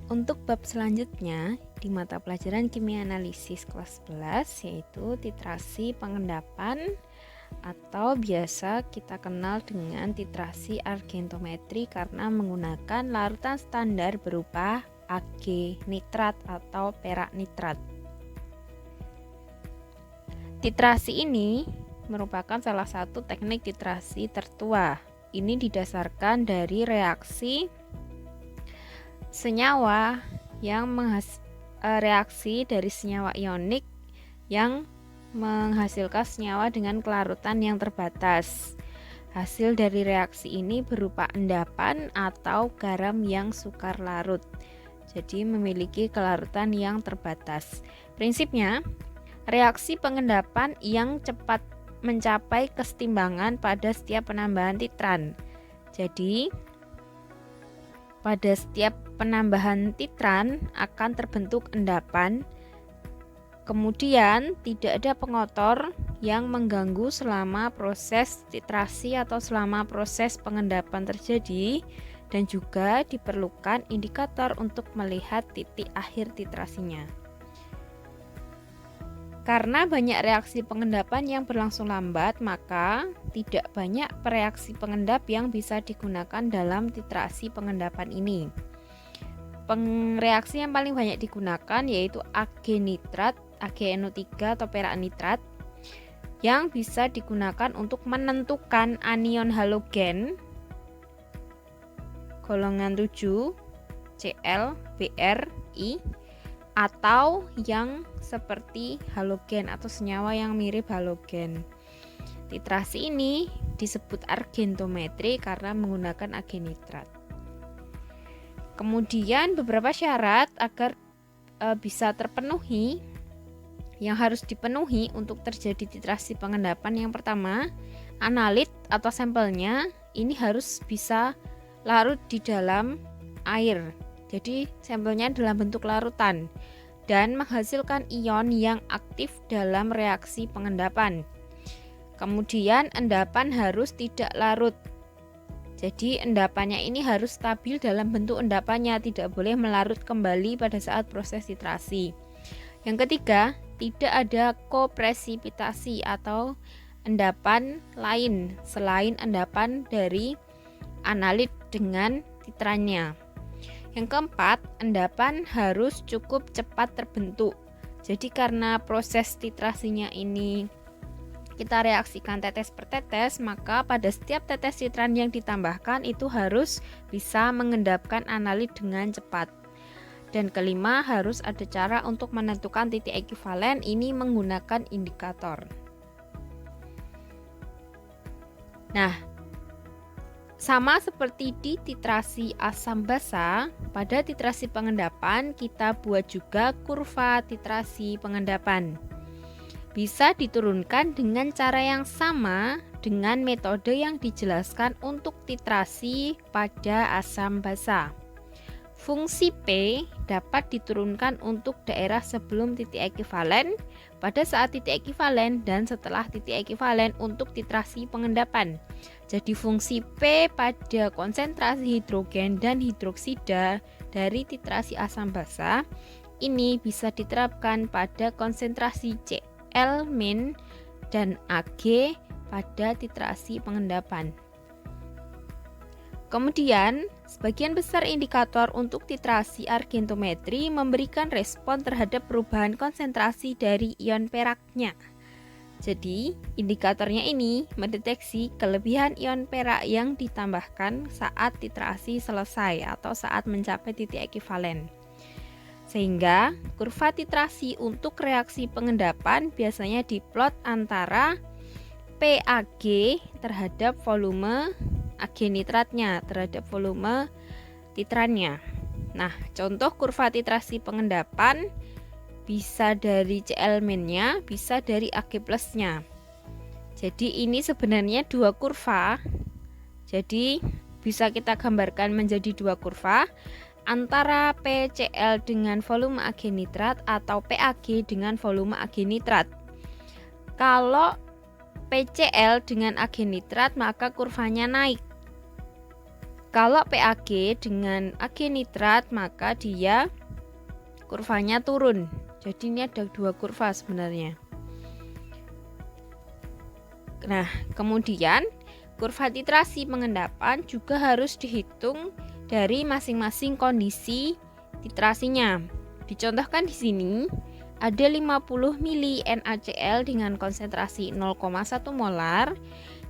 Untuk bab selanjutnya di mata pelajaran kimia analisis kelas 11 yaitu titrasi pengendapan atau biasa kita kenal dengan titrasi argentometri karena menggunakan larutan standar berupa Ag nitrat atau perak nitrat. Titrasi ini merupakan salah satu teknik titrasi tertua. Ini didasarkan dari reaksi senyawa yang reaksi dari senyawa ionik yang menghasilkan senyawa dengan kelarutan yang terbatas. Hasil dari reaksi ini berupa endapan atau garam yang sukar larut. Jadi memiliki kelarutan yang terbatas. Prinsipnya, reaksi pengendapan yang cepat mencapai kesetimbangan pada setiap penambahan titran. Jadi, pada setiap penambahan titran akan terbentuk endapan. Kemudian tidak ada pengotor yang mengganggu selama proses titrasi atau selama proses pengendapan terjadi, dan juga diperlukan indikator untuk melihat titik akhir titrasinya. Karena banyak reaksi pengendapan yang berlangsung lambat, maka tidak banyak reaksi pengendap yang bisa digunakan dalam titrasi pengendapan ini. Reaksi yang paling banyak digunakan yaitu Ag nitrat, AgNO3 atau perak nitrat, yang bisa digunakan untuk menentukan anion halogen golongan 7 Cl, Br, I, atau yang seperti halogen atau senyawa yang mirip halogen. Titrasi ini disebut argentometri karena menggunakan Ag nitrat. Kemudian beberapa syarat agar bisa terpenuhi yang harus dipenuhi untuk terjadi titrasi pengendapan. Yang pertama, analit atau sampelnya ini harus bisa larut di dalam air. Jadi sampelnya dalam bentuk larutan dan menghasilkan ion yang aktif dalam reaksi pengendapan. Kemudian endapan harus tidak larut. Jadi endapannya ini harus stabil dalam bentuk endapannya, tidak boleh melarut kembali pada saat proses titrasi. Yang ketiga, tidak ada kopresipitasi atau endapan lain selain endapan dari analit dengan titrannya. Yang keempat, endapan harus cukup cepat terbentuk. Jadi karena proses titrasinya ini kita reaksikan tetes per tetes, maka pada setiap tetes titran yang ditambahkan itu harus bisa mengendapkan analit dengan cepat. Dan kelima, harus ada cara untuk menentukan titik ekivalen, ini menggunakan indikator. Nah, sama seperti di titrasi asam basa, pada titrasi pengendapan kita buat juga kurva titrasi pengendapan. Bisa diturunkan dengan cara yang sama dengan metode yang dijelaskan untuk titrasi pada asam basa. Fungsi P dapat diturunkan untuk daerah sebelum titik ekivalen, pada saat titik ekivalen, dan setelah titik ekivalen untuk titrasi pengendapan. Jadi fungsi P pada konsentrasi hidrogen dan hidroksida dari titrasi asam basa ini bisa diterapkan pada konsentrasi Cl- dan Ag pada titrasi pengendapan. Kemudian, sebagian besar indikator untuk titrasi argentometri memberikan respon terhadap perubahan konsentrasi dari ion peraknya. Jadi, indikatornya ini mendeteksi kelebihan ion perak yang ditambahkan saat titrasi selesai atau saat mencapai titik ekivalen. Sehingga, kurva titrasi untuk reaksi pengendapan biasanya diplot antara PAg terhadap volume Ag nitratnya terhadap volume titrannya. Nah, contoh kurva titrasi pengendapan bisa dari Cl-nya, bisa dari Ag+-nya. Jadi ini sebenarnya dua kurva. Jadi bisa kita gambarkan menjadi dua kurva antara PCl dengan volume Ag nitrat atau PAg dengan volume Ag nitrat. Kalau PCl dengan Ag nitrat maka kurvanya naik. Kalau PAG dengan Ag nitrat maka dia kurvanya turun. Jadi ini ada dua kurva sebenarnya. Nah, kemudian kurva titrasi pengendapan juga harus dihitung dari masing-masing kondisi titrasinya. Dicontohkan di sini ada 50 mili NaCl dengan konsentrasi 0,1 molar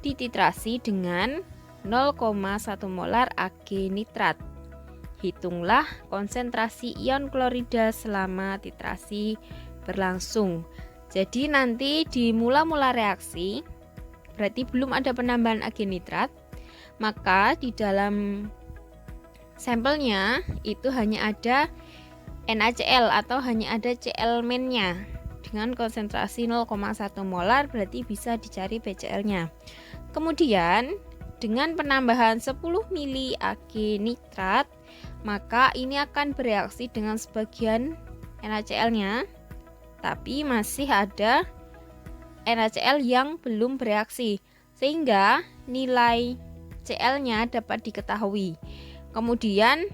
dititrasi dengan 0,1 molar Ag nitrat. Hitunglah konsentrasi ion klorida selama titrasi berlangsung. Jadi nanti di mula-mula reaksi berarti belum ada penambahan Ag nitrat, maka di dalam sampelnya itu hanya ada NaCl atau hanya ada Cl-nya dengan konsentrasi 0,1 molar, berarti bisa dicari PCl-nya. Kemudian dengan penambahan 10 mili Ag nitrat, maka ini akan bereaksi dengan sebagian NaCl-nya, tapi masih ada NaCl yang belum bereaksi, sehingga nilai Cl-nya dapat diketahui. Kemudian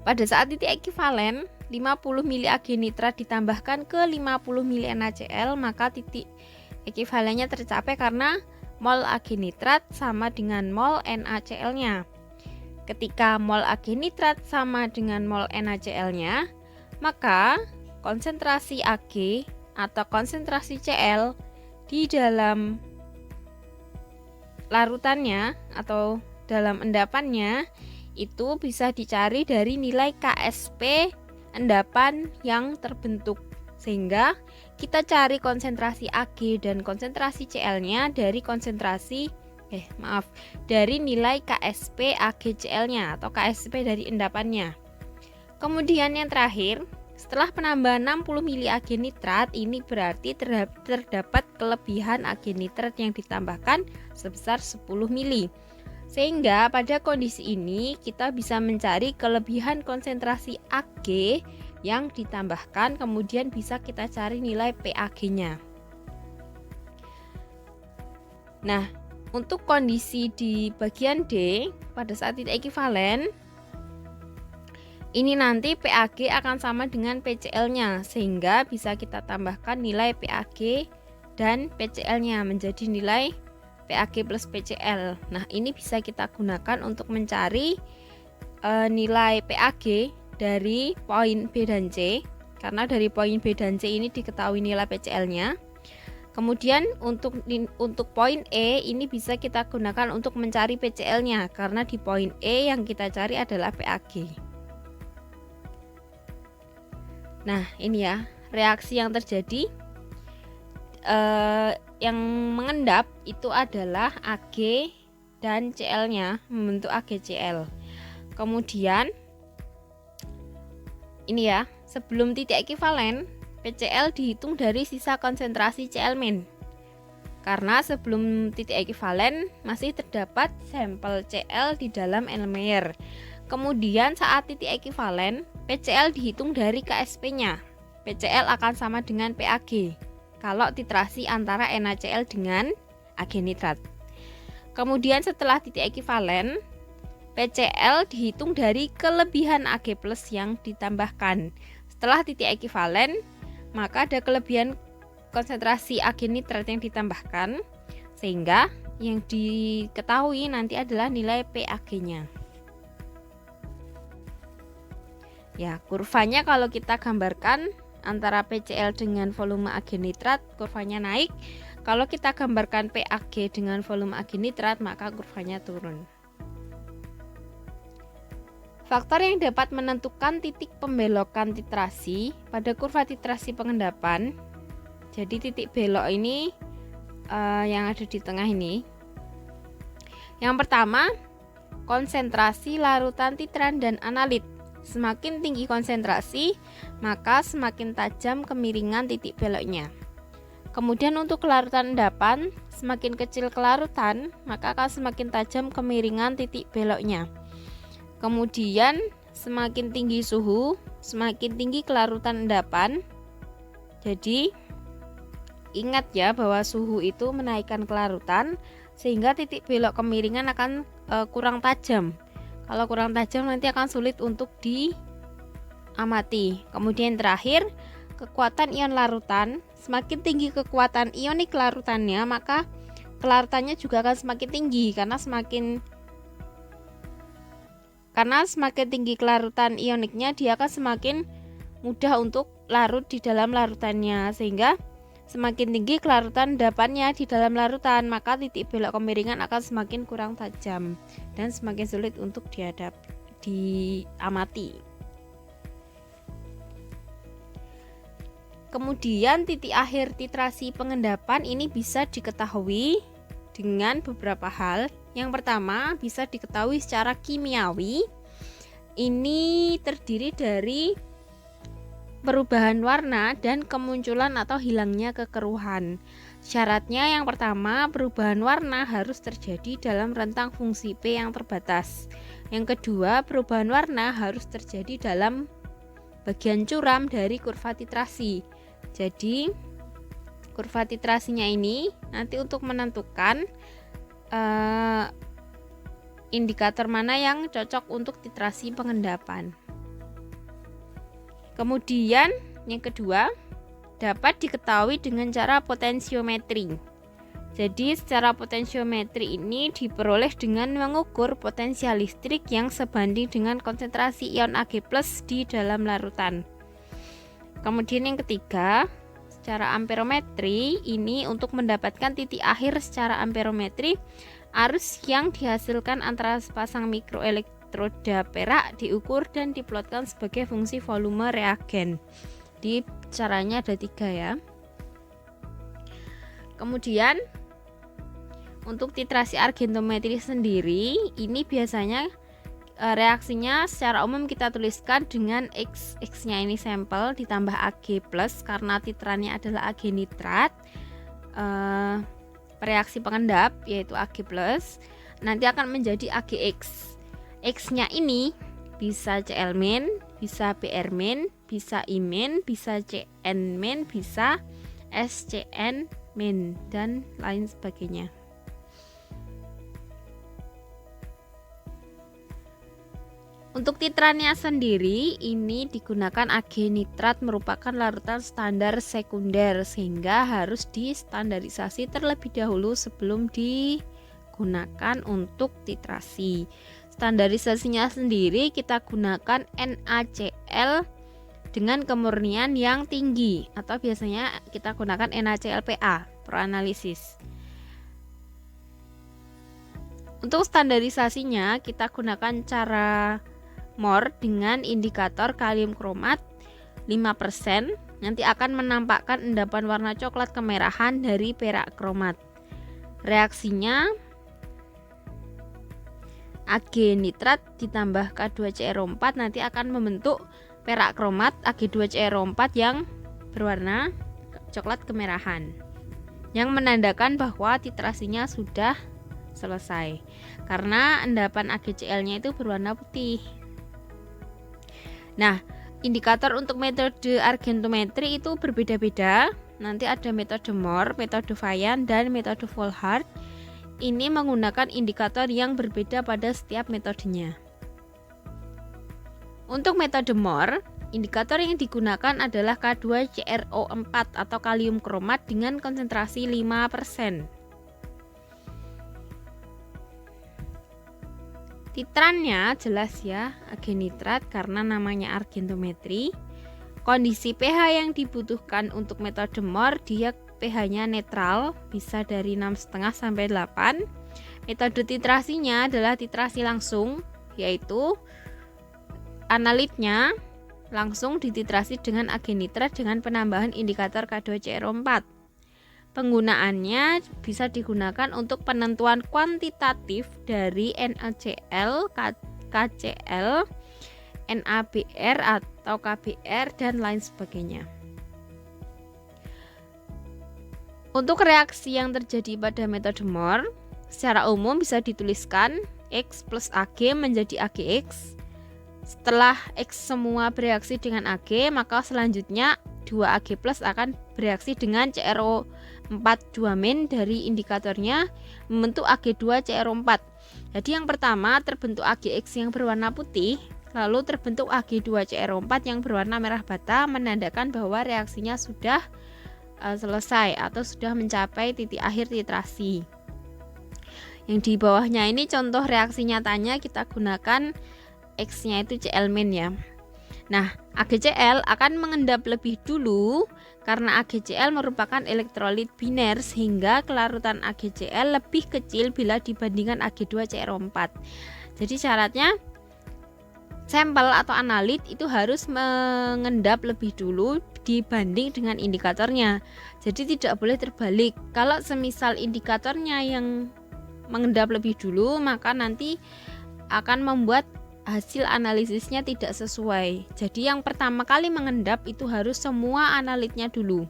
pada saat titik ekivalen 50 mili Ag nitrat ditambahkan ke 50 mili NaCl, maka titik ekivalennya tercapai karena mol Ag nitrat sama dengan mol NaCl-nya. Ketika mol Ag nitrat sama dengan mol NaCl-nya, maka konsentrasi Ag atau konsentrasi Cl di dalam larutannya atau dalam endapannya itu bisa dicari dari nilai KSP endapan yang terbentuk. Sehingga kita cari konsentrasi Ag dan konsentrasi Cl-nya dari dari nilai KSP AgCl-nya atau KSP dari endapannya. Kemudian yang terakhir, setelah penambahan 60 mili Ag nitrat, ini berarti terdapat kelebihan Ag nitrat yang ditambahkan sebesar 10 mili. Sehingga pada kondisi ini kita bisa mencari kelebihan konsentrasi Ag yang ditambahkan, kemudian bisa kita cari nilai PAG-nya. Nah, untuk kondisi di bagian D pada saat titik ekivalen, ini nanti PAG akan sama dengan PCl-nya, sehingga bisa kita tambahkan nilai PAG dan PCl-nya menjadi nilai PAG plus PCl. Nah, ini bisa kita gunakan untuk mencari nilai PAG dari poin B dan C, karena dari poin B dan C ini diketahui nilai PCl-nya. Kemudian untuk poin E ini bisa kita gunakan untuk mencari PCl-nya, karena di poin E yang kita cari adalah PAG. Nah, ini ya reaksi yang terjadi. Yang mengendap itu adalah Ag dan Cl-nya membentuk AgCl. Kemudian ini ya, sebelum titik ekivalen, PCl dihitung dari sisa konsentrasi Cl-. Karena sebelum titik ekivalen masih terdapat sampel Cl di dalam Erlenmeyer. Kemudian saat titik ekivalen, PCl dihitung dari KSP-nya. PCl akan sama dengan PAG kalau titrasi antara NaCl dengan Ag nitrat. Kemudian setelah titik ekivalen, PCl dihitung dari kelebihan Ag plus yang ditambahkan. Setelah titik ekivalen, maka ada kelebihan konsentrasi Ag nitrat yang ditambahkan, sehingga yang diketahui nanti adalah nilai PAG-nya. Ya, kurvanya kalau kita gambarkan antara PCl dengan volume Ag nitrat, kurvanya naik. Kalau kita gambarkan PAG dengan volume Ag nitrat, maka kurvanya turun. Faktor yang dapat menentukan titik pembelokan titrasi pada kurva titrasi pengendapan. Jadi titik belok ini yang ada di tengah ini. Yang pertama, konsentrasi larutan titran dan analit. Semakin tinggi konsentrasi, maka semakin tajam kemiringan titik beloknya. Kemudian untuk kelarutan endapan, semakin kecil kelarutan, maka akan semakin tajam kemiringan titik beloknya. Kemudian semakin tinggi suhu, semakin tinggi kelarutan endapan. Jadi ingat ya bahwa suhu itu menaikkan kelarutan, sehingga titik belok kemiringan akan kurang tajam. Kalau kurang tajam nanti akan sulit untuk diamati. Kemudian terakhir, kekuatan ion larutan. Semakin tinggi kekuatan ionik larutannya, maka kelarutannya juga akan semakin tinggi karena semakin tinggi kelarutan ioniknya, dia akan semakin mudah untuk larut di dalam larutannya, sehingga semakin tinggi kelarutan endapannya di dalam larutan, maka titik belok kemiringan akan semakin kurang tajam dan semakin sulit untuk diamati. Kemudian titik akhir titrasi pengendapan ini bisa diketahui dengan beberapa hal. Yang pertama, bisa diketahui secara kimiawi. Ini terdiri dari perubahan warna dan kemunculan atau hilangnya kekeruhan. Syaratnya yang pertama, perubahan warna harus terjadi dalam rentang fungsi P yang terbatas. Yang kedua, perubahan warna harus terjadi dalam bagian curam dari kurva titrasi. Jadi kurva titrasinya ini nanti untuk menentukan indikator mana yang cocok untuk titrasi pengendapan. Kemudian yang kedua, dapat diketahui dengan cara potensiometri. Jadi secara potensiometri ini diperoleh dengan mengukur potensial listrik yang sebanding dengan konsentrasi ion Ag+ di dalam larutan. Kemudian yang ketiga, secara amperometri ini untuk mendapatkan titik akhir secara amperometri, arus yang dihasilkan antara sepasang mikroelektroda perak diukur dan diplotkan sebagai fungsi volume reagen. Di caranya ada 3 ya. Kemudian untuk titrasi argentometri sendiri ini biasanya reaksinya secara umum kita tuliskan dengan X-nya ini sampel ditambah Ag+ karena titrannya adalah Ag nitrat. Reaksi pengendap yaitu Ag+, nanti akan menjadi AgX. X-nya ini bisa Cl-, bisa Br-, bisa I-, bisa Cn-, bisa SCn-, dan lain sebagainya. Untuk titrannya sendiri ini digunakan Ag nitrat merupakan larutan standar sekunder sehingga harus distandarisasi terlebih dahulu sebelum digunakan untuk titrasi. Standarisasinya sendiri kita gunakan NaCl dengan kemurnian yang tinggi atau biasanya kita gunakan NaClPa proanalisis. Untuk standarisasinya kita gunakan cara MOR dengan indikator kalium kromat 5%, nanti akan menampakkan endapan warna coklat kemerahan dari perak kromat. Reaksinya Ag nitrat ditambah K2CrO4 nanti akan membentuk perak kromat Ag2CrO4 yang berwarna coklat kemerahan, yang menandakan bahwa titrasinya sudah selesai karena endapan AgCl-nya itu berwarna putih. Nah, indikator untuk metode argentometri itu berbeda-beda. Nanti ada metode MOR, metode Vaillant, dan metode Volhard. Ini menggunakan indikator yang berbeda pada setiap metodenya. Untuk metode MOR, indikator yang digunakan adalah K2CrO4 atau kalium kromat dengan konsentrasi 5%. Titrannya jelas ya, Ag nitrat karena namanya argentometri. Kondisi pH yang dibutuhkan untuk metode MOR, dia pH-nya netral, bisa dari 6,5 sampai 8. Metode titrasinya adalah titrasi langsung, yaitu analitnya langsung dititrasi dengan Ag nitrat dengan penambahan indikator K2CrO4. Penggunaannya bisa digunakan untuk penentuan kuantitatif dari NaCl, KCl, NaBr atau KBr, dan lain sebagainya. Untuk reaksi yang terjadi pada metode MOR, secara umum bisa dituliskan X plus Ag menjadi AgX. Setelah X semua bereaksi dengan Ag, maka selanjutnya 2Ag+ akan bereaksi dengan CrO4 2- dari indikatornya membentuk Ag2CrO4. Jadi yang pertama terbentuk AgX yang berwarna putih, lalu terbentuk Ag2CrO4 yang berwarna merah bata, menandakan bahwa reaksinya sudah selesai atau sudah mencapai titik akhir titrasi. Yang di bawahnya ini contoh reaksi nyatanya, kita gunakan X-nya itu Cl- ya. Nah, AgCl akan mengendap lebih dulu karena AgCl merupakan elektrolit biner sehingga kelarutan AgCl lebih kecil bila dibandingkan Ag2CrO4. Jadi syaratnya sampel atau analit itu harus mengendap lebih dulu dibanding dengan indikatornya. Jadi tidak boleh terbalik. Kalau semisal indikatornya yang mengendap lebih dulu, maka nanti akan membuat hasil analisisnya tidak sesuai. Jadi yang pertama kali mengendap itu harus semua analitnya dulu.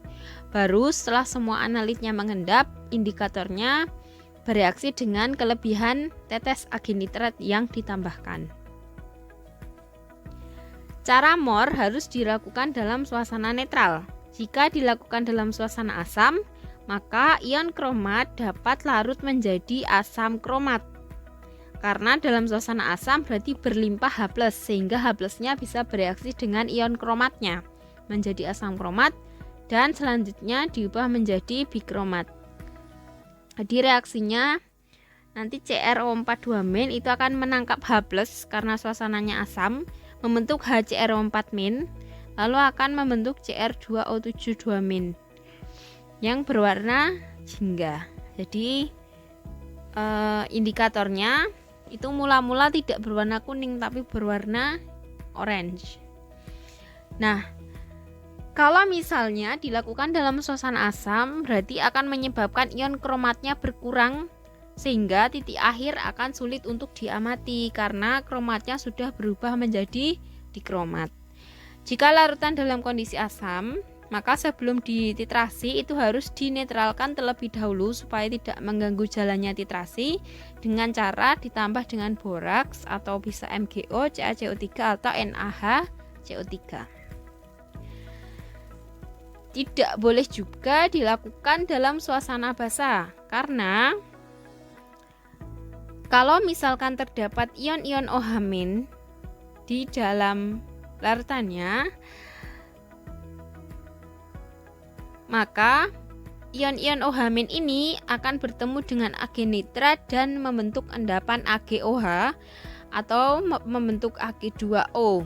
Baru setelah semua analitnya mengendap, indikatornya bereaksi dengan kelebihan tetes agenitrat yang ditambahkan. Cara MOR harus dilakukan dalam suasana netral. Jika dilakukan dalam suasana asam, maka ion kromat dapat larut menjadi asam kromat. Karena dalam suasana asam berarti berlimpah H+, sehingga H+-nya bisa bereaksi dengan ion kromatnya menjadi asam kromat dan selanjutnya diubah menjadi bikromat. Jadi reaksinya nanti CrO4 2- itu akan menangkap H+ karena suasananya asam, membentuk HCrO4- lalu akan membentuk Cr2O7 2- yang berwarna jingga. Jadi indikatornya itu mula-mula tidak berwarna kuning tapi berwarna orange. Nah, kalau misalnya dilakukan dalam suasana asam berarti akan menyebabkan ion kromatnya berkurang sehingga titik akhir akan sulit untuk diamati karena kromatnya sudah berubah menjadi dikromat. Jika larutan dalam kondisi asam, maka sebelum dititrasi itu harus dinetralkan terlebih dahulu supaya tidak mengganggu jalannya titrasi dengan cara ditambah dengan boraks atau bisa MgO, CaCO3 atau NaHCO3. Tidak boleh juga dilakukan dalam suasana basah karena kalau misalkan terdapat ion-ion OH- di dalam larutannya, maka ion-ion OH- ini akan bertemu dengan agenitrat dan membentuk endapan AgOH atau membentuk Ag2O.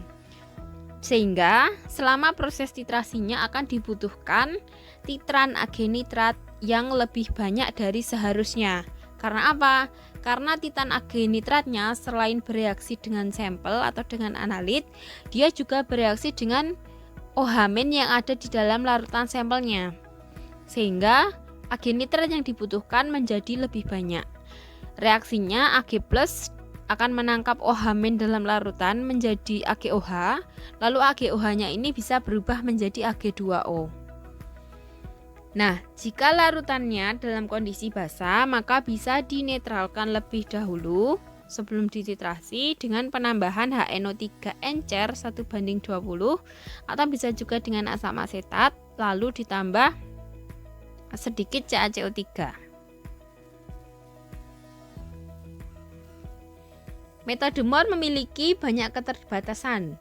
Sehingga selama proses titrasinya akan dibutuhkan titran agenitrat yang lebih banyak dari seharusnya. Karena apa? Karena titran agenitratnya selain bereaksi dengan sampel atau dengan analit, dia juga bereaksi dengan OH- yang ada di dalam larutan sampelnya. Sehingga agenitrat yang dibutuhkan menjadi lebih banyak. Reaksinya Ag+ akan menangkap OH- dalam larutan menjadi AgOH, lalu AgOH-nya ini bisa berubah menjadi Ag2O. Nah, jika larutannya dalam kondisi basah, maka bisa dinetralkan lebih dahulu sebelum dititrasi dengan penambahan HNO3 encer 1:20 atau bisa juga dengan asam asetat lalu ditambah sedikit CaCO3. Metode MOR memiliki banyak keterbatasan.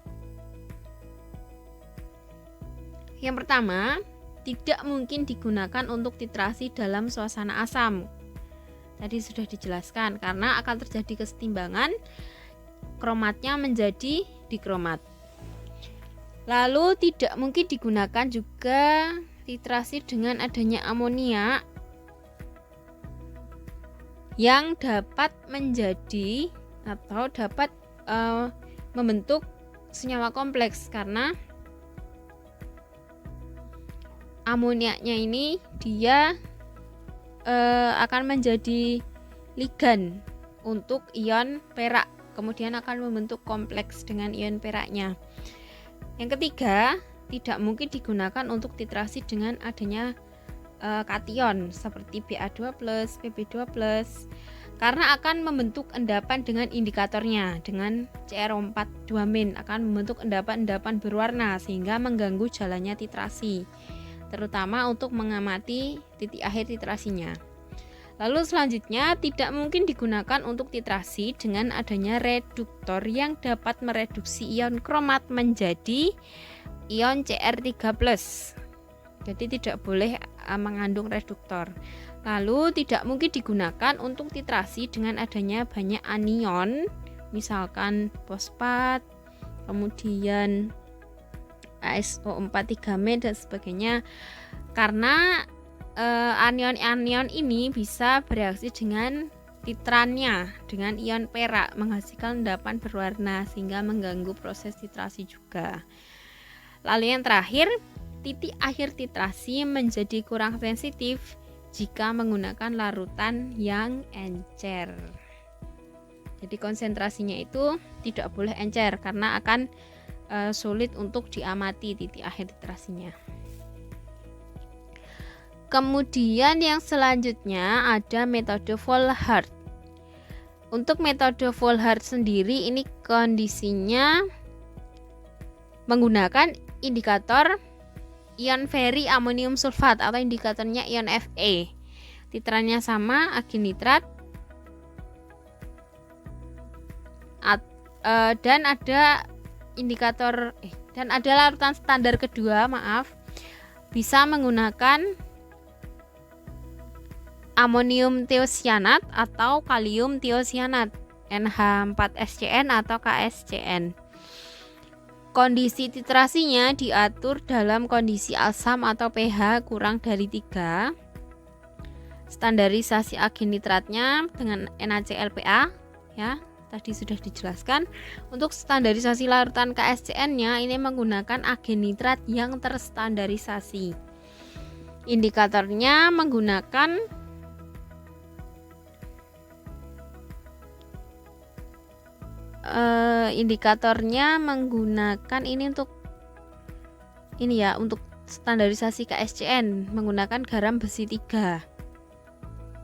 Yang pertama, tidak mungkin digunakan untuk titrasi dalam suasana asam. Tadi sudah dijelaskan karena akan terjadi kesetimbangan, kromatnya menjadi dikromat. Lalu tidak mungkin digunakan juga titrasi dengan adanya amonia yang dapat menjadi atau dapat membentuk senyawa kompleks karena amoniaknya ini dia akan menjadi ligan untuk ion perak, kemudian akan membentuk kompleks dengan ion peraknya. Yang ketiga, tidak mungkin digunakan untuk titrasi dengan adanya kation seperti Ba2+, Pb2+, karena akan membentuk endapan dengan indikatornya dengan CrO4 2- akan membentuk endapan-endapan berwarna sehingga mengganggu jalannya titrasi, terutama untuk mengamati titik akhir titrasinya. Lalu selanjutnya tidak mungkin digunakan untuk titrasi dengan adanya reduktor yang dapat mereduksi ion kromat menjadi ion Cr3+. Jadi tidak boleh mengandung reduktor. Lalu tidak mungkin digunakan untuk titrasi dengan adanya banyak anion, misalkan fosfat, kemudian ASO4 3-Me dan sebagainya, karena anion-anion ini bisa bereaksi dengan titrannya dengan ion perak menghasilkan endapan berwarna sehingga mengganggu proses titrasi juga. Lalu yang terakhir, titik akhir titrasi menjadi kurang sensitif jika menggunakan larutan yang encer. Jadi konsentrasinya itu tidak boleh encer karena akan sulit untuk diamati titik akhir titrasinya. Kemudian yang selanjutnya ada metode Volhard. Untuk metode Volhard sendiri ini kondisinya menggunakan indikator ion feri amonium sulfat atau indikatornya ion Fe. Titrannya sama, Ag nitrat. Dan ada indikator dan ada larutan standar kedua, bisa menggunakan amonium thiocyanat atau kalium thiocyanat, NH4SCN atau KSCN. Kondisi titrasinya diatur dalam kondisi asam atau pH kurang dari 3. Standarisasi Ag nitratnya dengan NaClPa, ya, tadi sudah dijelaskan. Untuk standarisasi larutan KSCN-nya ini menggunakan Ag nitrat yang terstandarisasi. Indikatornya menggunakan ini untuk ini ya, untuk standarisasi KSCN menggunakan garam besi 3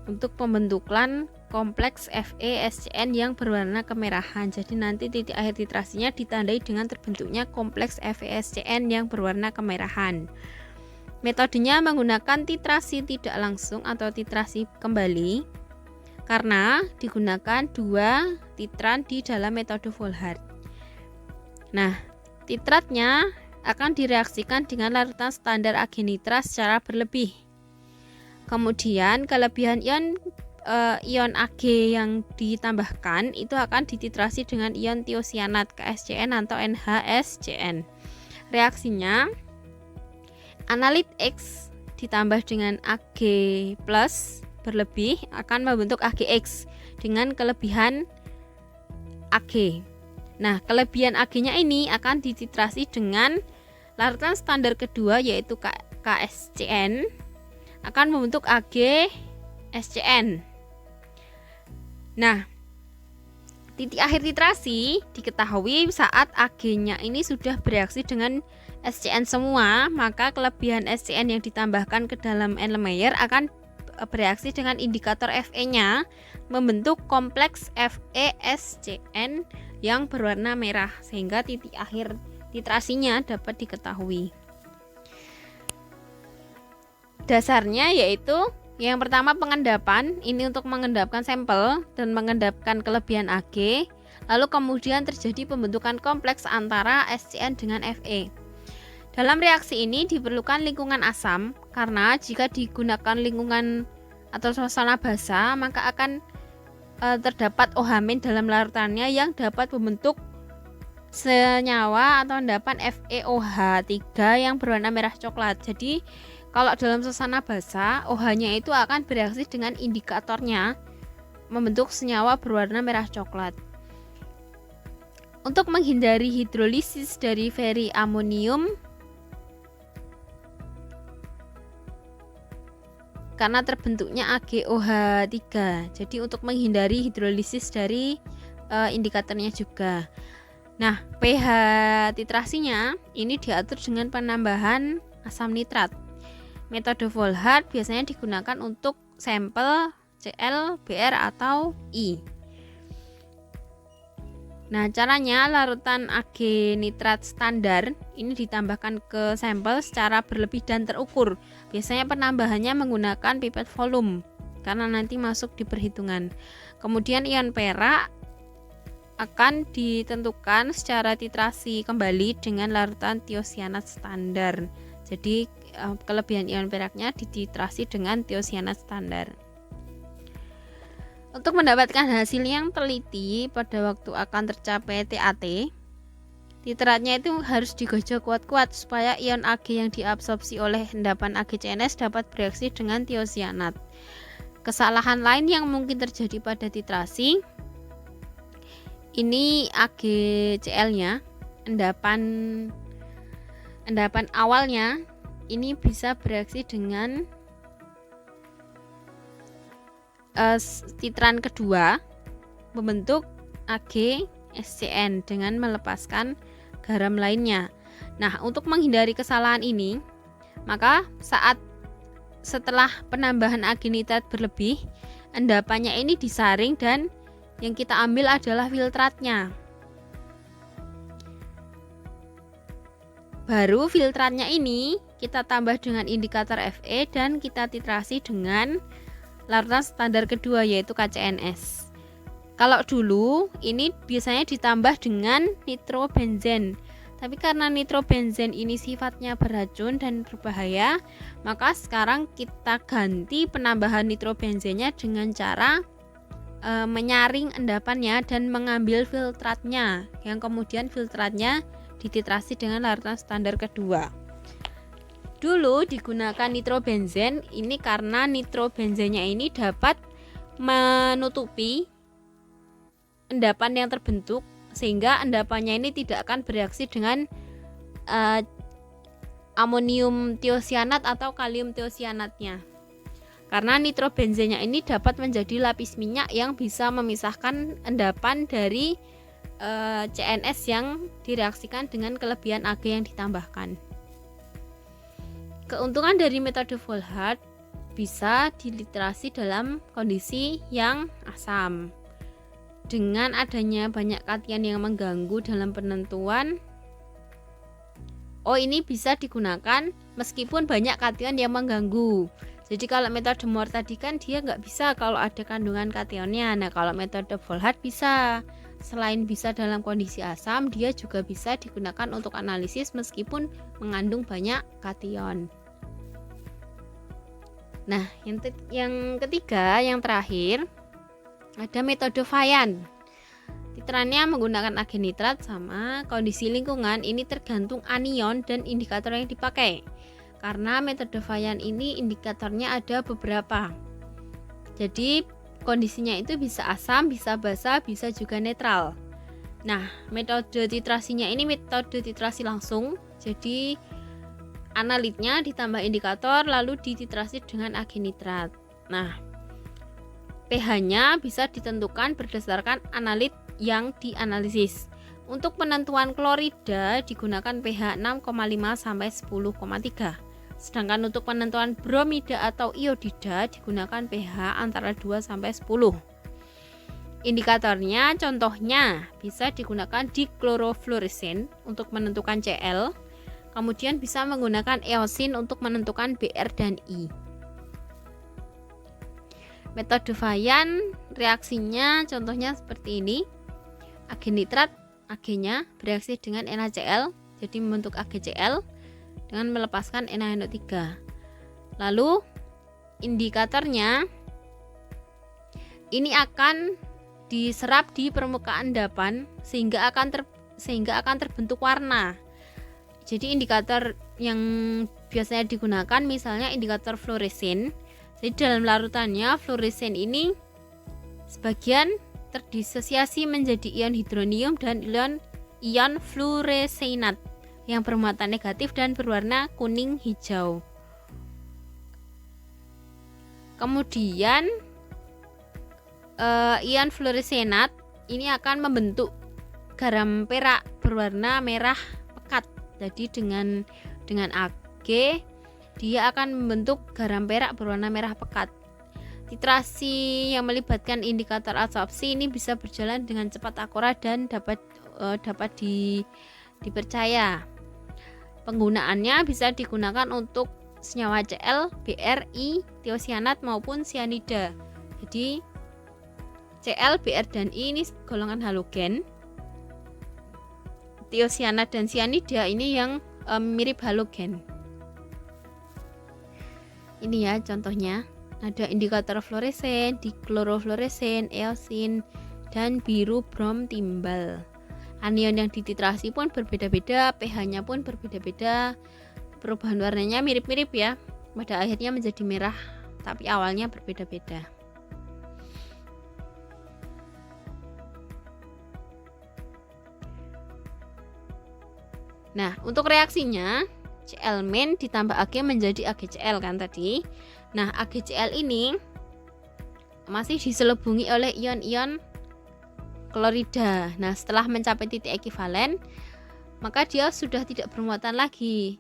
untuk pembentukan kompleks FeSCN yang berwarna kemerahan. Jadi nanti titik akhir titrasinya ditandai dengan terbentuknya kompleks FeSCN yang berwarna kemerahan. Metodenya menggunakan titrasi tidak langsung atau titrasi kembali karena digunakan 2 titran di dalam metode Volhard. Nah, titratnya akan direaksikan dengan larutan standar Ag nitrat secara berlebih. Kemudian kelebihan ion Ag yang ditambahkan itu akan dititrasi dengan ion thiocyanat KSCN atau NHSCN. Reaksinya analit X ditambah dengan Ag+ berlebih akan membentuk AgX dengan kelebihan Ag. Nah, kelebihan Ag-nya ini akan dititrasi dengan larutan standar kedua yaitu KSCN akan membentuk AgSCN. Nah, titik akhir titrasi diketahui saat Ag-nya ini sudah bereaksi dengan SCN semua, maka kelebihan SCN yang ditambahkan ke dalam Erlenmeyer akan bereaksi dengan indikator Fe-nya membentuk kompleks FeSCN yang berwarna merah sehingga titik akhir titrasinya dapat diketahui. Dasarnya yaitu yang pertama pengendapan, ini untuk mengendapkan sampel dan mengendapkan kelebihan Ag, lalu kemudian terjadi pembentukan kompleks antara SCN dengan Fe. Dalam reaksi ini diperlukan lingkungan asam karena jika digunakan lingkungan atau suasana basah maka akan terdapat OH- dalam larutannya yang dapat membentuk senyawa atau endapan FeOH3 yang berwarna merah coklat. Jadi kalau dalam suasana basah OH-nya itu akan bereaksi dengan indikatornya membentuk senyawa berwarna merah coklat. Untuk menghindari hidrolisis dari feri amonium karena terbentuknya AgOH3. Jadi untuk menghindari hidrolisis dari indikatornya juga. Nah, pH titrasinya ini diatur dengan penambahan asam nitrat. Metode Volhard biasanya digunakan untuk sampel Cl, Br atau I. Nah, caranya larutan Ag nitrat standar ini ditambahkan ke sampel secara berlebih dan terukur. Biasanya penambahannya menggunakan pipet volume. karena nanti masuk di perhitungan. Kemudian ion perak akan ditentukan secara titrasi kembali dengan larutan tiosianat standar. Jadi kelebihan ion peraknya dititrasi dengan tiosianat standar. Untuk mendapatkan hasil yang teliti pada waktu akan tercapai TAT, titratnya itu harus digojok kuat-kuat supaya ion Ag yang diabsorpsi oleh endapan AgCNS dapat bereaksi dengan tiosianat. Kesalahan lain yang mungkin terjadi pada titrasi, ini AgCl-nya, endapan awalnya ini bisa bereaksi dengan titran kedua membentuk AgSCN dengan melepaskan garam lainnya. Nah, untuk menghindari kesalahan ini, maka setelah penambahan Ag nitrat berlebih, endapannya ini disaring dan yang kita ambil adalah filtratnya. Baru filtratnya ini kita tambah dengan indikator Fe dan kita titrasi dengan larutan standar kedua yaitu KCNS. Kalau dulu ini biasanya ditambah dengan nitrobenzen. Tapi karena nitrobenzen ini sifatnya beracun dan berbahaya, maka sekarang kita ganti penambahan nitrobenzennya dengan cara menyaring endapannya dan mengambil filtratnya, yang kemudian filtratnya dititrasi dengan larutan standar kedua. Dulu digunakan nitrobenzen ini karena nitrobenzennya ini dapat menutupi endapan yang terbentuk sehingga endapannya ini tidak akan bereaksi dengan amonium tiosianat atau kalium tiosianatnya. Karena nitrobenzennya ini dapat menjadi lapis minyak yang bisa memisahkan endapan dari CNS yang direaksikan dengan kelebihan Ag yang ditambahkan. Keuntungan dari metode Volhard bisa diliterasi dalam kondisi yang asam. Dengan adanya banyak kation yang mengganggu dalam penentuan, ini bisa digunakan meskipun banyak kation yang mengganggu. Jadi kalau metode Mohr tadi kan dia nggak bisa kalau ada kandungan kationnya. Nah, kalau metode Volhard bisa. Selain bisa dalam kondisi asam, dia juga bisa digunakan untuk analisis meskipun mengandung banyak kation. Nah, yang ketiga, yang terakhir, ada metode Fayand. Titrannya menggunakan Ag nitrat sama kondisi lingkungan ini tergantung anion dan indikator yang dipakai. Karena metode Fayand ini indikatornya ada beberapa. Jadi kondisinya itu bisa asam, bisa basa, bisa juga netral. Nah, metode titrasinya ini metode titrasi langsung. Jadi analitnya ditambah indikator lalu dititrasi dengan Ag nitrat. Nah, pH-nya bisa ditentukan berdasarkan analit yang dianalisis. Untuk penentuan klorida digunakan pH 6,5 sampai 10,3. Sedangkan untuk penentuan bromida atau iodida digunakan pH antara 2 sampai 10. Indikatornya contohnya bisa digunakan diklorofluoresin untuk menentukan Cl. Kemudian bisa menggunakan eosin untuk menentukan Br dan I. Metode Fayand reaksinya contohnya seperti ini. Ag nitrat, Ag-nya bereaksi dengan NaCl, jadi membentuk AgCl dengan melepaskan NaNO3. Lalu indikatornya ini akan diserap di permukaan endapan sehingga akan terbentuk warna. Jadi indikator yang biasanya digunakan misalnya indikator fluoresin. Jadi dalam larutannya fluoresin ini sebagian terdisosiasi menjadi ion hidronium dan ion fluoresinat yang bermuatan negatif dan berwarna kuning hijau. Kemudian ion fluoresinat ini akan membentuk garam perak berwarna merah pekat. Jadi dengan Ag dia akan membentuk garam perak berwarna merah pekat. Titrasi yang melibatkan indikator absorpsi ini bisa berjalan dengan cepat, akurat dan dapat dipercaya. Penggunaannya bisa digunakan untuk senyawa Cl, Br, I, tiosianat maupun sianida. Jadi Cl, Br, dan I ini golongan halogen. Tiosianat dan sianida ini yang mirip halogen. Ini ya contohnya. Ada indikator fluoresen, diklorofluoresen, eosin, dan biru brom timbal. Anion yang dititrasi pun berbeda-beda, pH-nya pun berbeda-beda. Perubahan warnanya mirip-mirip ya. Pada akhirnya menjadi merah, tapi awalnya berbeda-beda. Nah, untuk reaksinya Cl- ditambah Ag menjadi AgCl kan tadi. Nah, AgCl ini masih diselubungi oleh ion-ion klorida. Nah, setelah mencapai titik ekivalen, maka dia sudah tidak bermuatan lagi.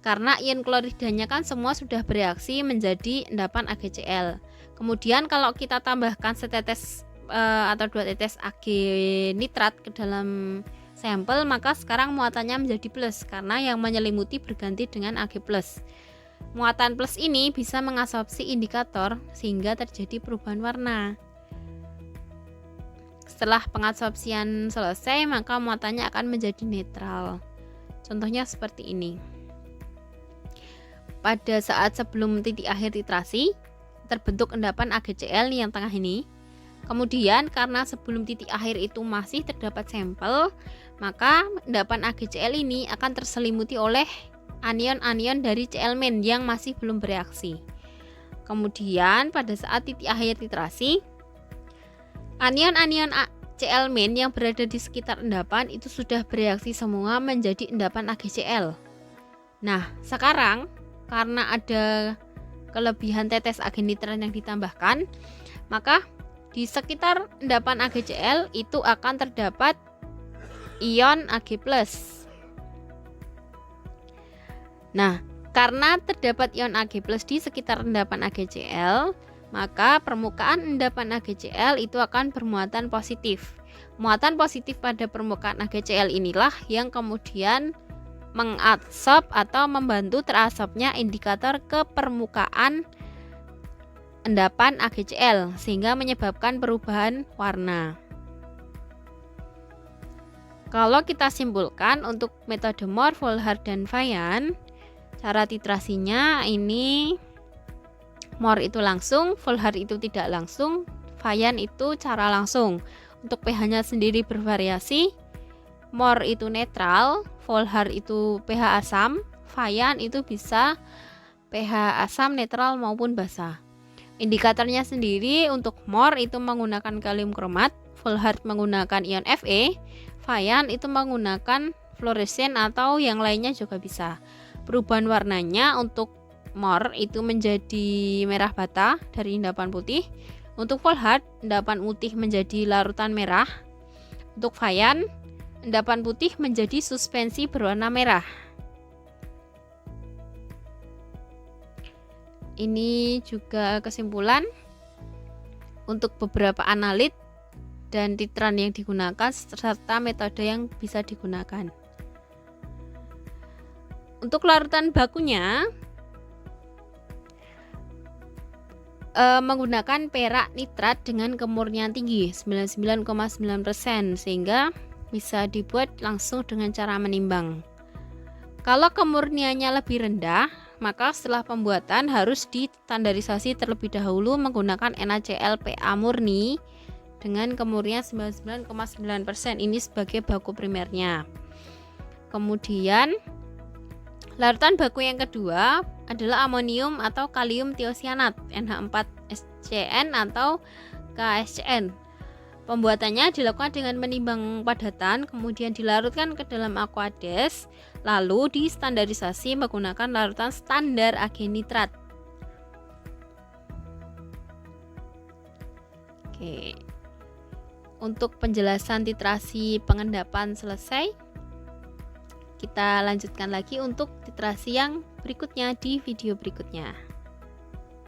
Karena ion kloridanya kan semua sudah bereaksi menjadi endapan AgCl. Kemudian kalau kita tambahkan setetes atau 2 tetes Ag nitrat ke dalam sampel, maka sekarang muatannya menjadi plus karena yang menyelimuti berganti dengan Ag+. Muatan plus ini bisa mengadsorpsi indikator sehingga terjadi perubahan warna. Setelah pengadsorpsian selesai, maka muatannya akan menjadi netral. Contohnya seperti ini. Pada saat sebelum titik akhir titrasi, terbentuk endapan AgCl yang tengah ini. Kemudian karena sebelum titik akhir itu masih terdapat sampel, maka endapan AgCl ini akan terselimuti oleh anion-anion dari Cl- yang masih belum bereaksi. Kemudian pada saat titik akhir titrasi, anion-anion Cl- yang berada di sekitar endapan itu sudah bereaksi semua menjadi endapan AgCl. Nah, sekarang karena ada kelebihan tetes Ag nitrat yang ditambahkan, maka di sekitar endapan AgCl itu akan terdapat ion Ag+. Nah, karena terdapat ion Ag+ di sekitar endapan AgCl, maka permukaan endapan AgCl itu akan bermuatan positif. Muatan positif pada permukaan AgCl inilah yang kemudian mengadsorb atau membantu terabsorbnya indikator ke permukaan endapan AgCl sehingga menyebabkan perubahan warna. Kalau kita simpulkan untuk metode Mohr, Volhard, dan Fayans, cara titrasinya ini Mohr itu langsung, Volhard itu tidak langsung, Fayans itu cara langsung. Untuk pH-nya sendiri bervariasi. Mohr itu netral, Volhard itu pH asam, Fayans itu bisa pH asam, netral maupun basa. Indikatornya sendiri untuk Mohr itu menggunakan kalium kromat, Volhard menggunakan ion Fe, Fayans itu menggunakan fluoresen atau yang lainnya juga bisa. Perubahan warnanya untuk Mohr itu menjadi merah bata dari endapan putih. Untuk Volhard, endapan putih menjadi larutan merah. Untuk Fayans, endapan putih menjadi suspensi berwarna merah. Ini juga kesimpulan untuk beberapa analit dan titran yang digunakan serta metode yang bisa digunakan. Untuk larutan bakunya menggunakan perak nitrat dengan kemurnian tinggi 99,9% sehingga bisa dibuat langsung dengan cara menimbang. Kalau kemurniannya lebih rendah, maka setelah pembuatan harus distandarisasi terlebih dahulu menggunakan NaCl-PA murni dengan kemurnian 99,9%. Ini sebagai baku primernya. Kemudian larutan baku yang kedua adalah amonium atau kalium tiosianat NH4SCN atau KSCN. Pembuatannya dilakukan dengan menimbang padatan, kemudian dilarutkan ke dalam aqueous, lalu distandarisasi menggunakan larutan standar Ag nitrat. Oke. Untuk penjelasan titrasi pengendapan selesai. Kita lanjutkan lagi untuk titrasi yang berikutnya di video berikutnya.